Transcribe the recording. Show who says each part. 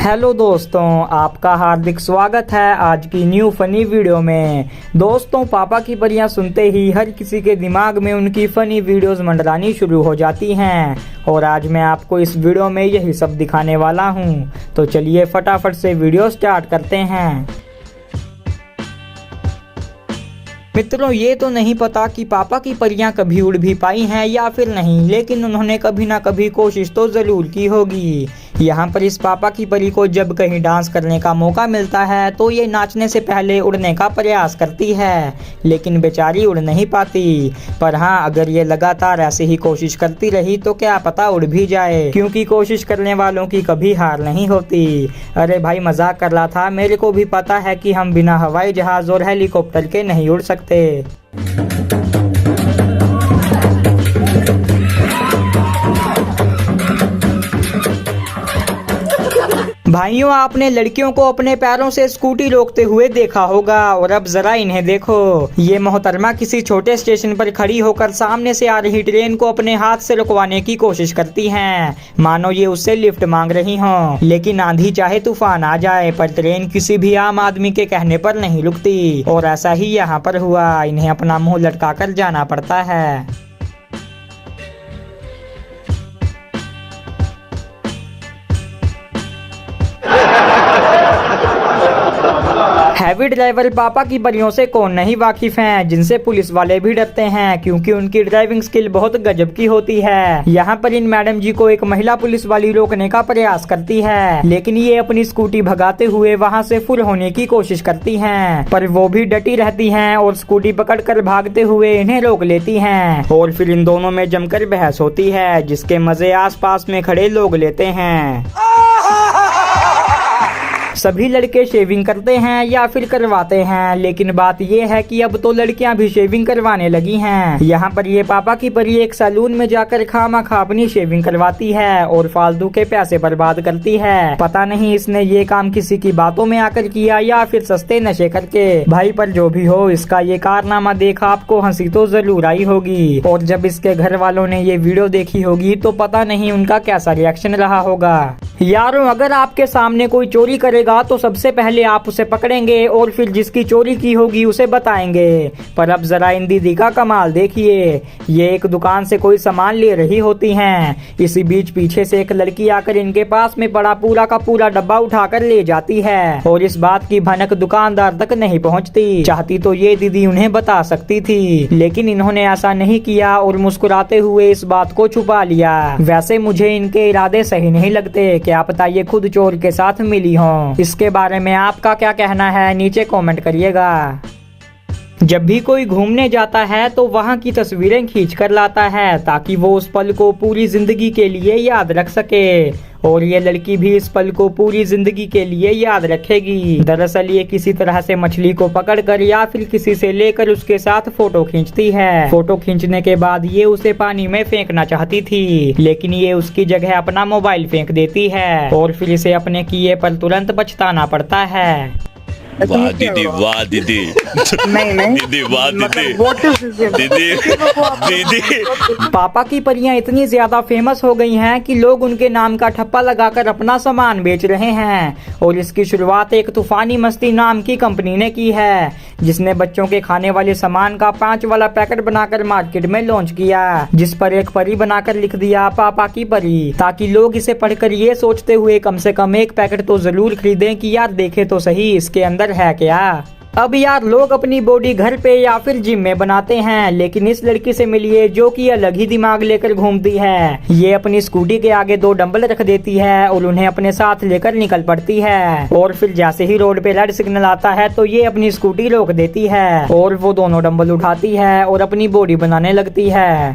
Speaker 1: Hello दोस्तों, आपका हार्दिक स्वागत है आज की न्यू फनी वीडियो में। दोस्तों, पापा की परियां सुनते ही हर किसी के दिमाग में उनकी फनी वीडियोस मंडरानी शुरू हो जाती हैं और आज मैं आपको इस वीडियो में यही सब दिखाने वाला हूं। तो चलिए फटाफट से वीडियो स्टार्ट करते हैं। मित्रों, ये तो नहीं पता कि पापा की परियां कभी उड़ भी पाई हैं या फिर नहीं, लेकिन उन्होंने कभी ना कभी कोशिश तो जरूर की होगी। यहाँ पर इस पापा की परी को जब कहीं डांस करने का मौका मिलता है तो ये नाचने से पहले उड़ने का प्रयास करती है, लेकिन बेचारी उड़ नहीं पाती। पर हाँ, अगर ये लगातार ऐसे ही कोशिश करती रही तो क्या पता उड़ भी जाए, क्योंकि कोशिश करने वालों की कभी हार नहीं होती। अरे भाई, मजाक कर रहा था, मेरे को भी पता है कि हम बिना हवाई जहाज और हेलीकॉप्टर के नहीं उड़ सकते। भाइयों, आपने लड़कियों को अपने पैरों से स्कूटी रोकते हुए देखा होगा और अब जरा इन्हें देखो। ये मोहतरमा किसी छोटे स्टेशन पर खड़ी होकर सामने से आ रही ट्रेन को अपने हाथ से रुकवाने की कोशिश करती हैं, मानो ये उससे लिफ्ट मांग रही हों। लेकिन आंधी चाहे तूफान आ जाए, पर ट्रेन किसी भी आम आदमी के कहने पर नहीं रुकती। और ऐसा ही यहाँ पर हुआ, इन्हें अपना मुंह लटका कर जाना पड़ता है। हैवी ड्राइवर पापा की परियों से कौन नहीं वाकिफ हैं, जिनसे पुलिस वाले भी डरते हैं, क्योंकि उनकी ड्राइविंग स्किल बहुत गजब की होती है। यहाँ पर इन मैडम जी को एक महिला पुलिस वाली रोकने का प्रयास करती है, लेकिन ये अपनी स्कूटी भगाते हुए वहाँ से फुल होने की कोशिश करती हैं, पर वो भी डटी रहती हैं और स्कूटी पकड़कर भागते हुए इन्हें रोक लेती हैं। और फिर इन दोनों में जमकर बहस होती है, जिसके मजे आसपास में खड़े लोग लेते हैं। सभी लड़के शेविंग करते हैं या फिर करवाते हैं, लेकिन बात यह है कि अब तो लड़कियां भी शेविंग करवाने लगी हैं। यहाँ पर ये पापा की परी एक सैलून में जाकर खामखा अपनी शेविंग करवाती है और फालतू के पैसे बर्बाद करती है। पता नहीं इसने ये काम किसी की बातों में आकर किया या फिर सस्ते नशे करके। भाई, पर जो भी हो, इसका ये कारनामा देख आपको हंसी तो जरूर आई होगी, और जब इसके घर वालों ने ये वीडियो देखी होगी तो पता नहीं उनका कैसा रिएक्शन रहा होगा। यारों, अगर आपके सामने कोई चोरी करेगा तो सबसे पहले आप उसे पकड़ेंगे और फिर जिसकी चोरी की होगी उसे बताएंगे। पर अब जरा इन दीदी का कमाल देखिए। ये एक दुकान से कोई सामान ले रही होती हैं, इसी बीच पीछे से एक लड़की आकर इनके पास में पड़ा पूरा का पूरा डब्बा उठाकर ले जाती है, और इस बात की भनक दुकानदार तक नहीं पहुंचती। चाहती तो ये दीदी उन्हें बता सकती थी, लेकिन इन्होंने ऐसा नहीं किया और मुस्कुराते हुए इस बात को छुपा लिया। वैसे मुझे इनके इरादे सही नहीं लगते, क्या पता ये खुद चोर के साथ मिली हों। इसके बारे में आपका क्या कहना है, नीचे कमेंट करिएगा। जब भी कोई घूमने जाता है तो वहाँ की तस्वीरें खींच कर लाता है, ताकि वो उस पल को पूरी जिंदगी के लिए याद रख सके, और ये लड़की भी इस पल को पूरी जिंदगी के लिए याद रखेगी। दरअसल ये किसी तरह से मछली को पकड़कर या फिर किसी से लेकर उसके साथ फोटो खींचती है। फोटो खींचने के बाद ये उसे पानी में फेंकना चाहती थी, लेकिन ये उसकी जगह अपना मोबाइल फेंक देती है, और फिर इसे अपने किए पर तुरंत पछताना पड़ता है।
Speaker 2: वाह दीदी, वाह दीदी,
Speaker 3: नहीं
Speaker 2: दीदी, वाह दीदी, दीदी, दीदी।
Speaker 1: पापा की परियां इतनी ज्यादा फेमस हो गई हैं कि लोग उनके नाम का ठप्पा लगाकर अपना सामान बेच रहे हैं, और इसकी शुरुआत एक तूफानी मस्ती नाम की कंपनी ने की है, जिसने बच्चों के खाने वाले सामान का 5 वाला पैकेट बनाकर मार्केट में लॉन्च किया, जिस पर एक परी बनाकर लिख दिया पापा की परी, ताकि लोग इसे पढ़कर ये सोचते हुए कम से कम एक पैकेट तो जरूर खरीदें कि यार देखे तो सही इसके अंदर है क्या। अब यार, लोग अपनी बॉडी घर पे या फिर जिम में बनाते हैं, लेकिन इस लड़की से मिलिए जो कि अलग ही दिमाग लेकर घूमती है। ये अपनी स्कूटी के आगे 2 डंबल रख देती है और उन्हें अपने साथ लेकर निकल पड़ती है, और फिर जैसे ही रोड पे रेड सिग्नल आता है तो ये अपनी स्कूटी रोक देती है और वो दोनों डंबल उठाती है और अपनी बॉडी बनाने लगती है।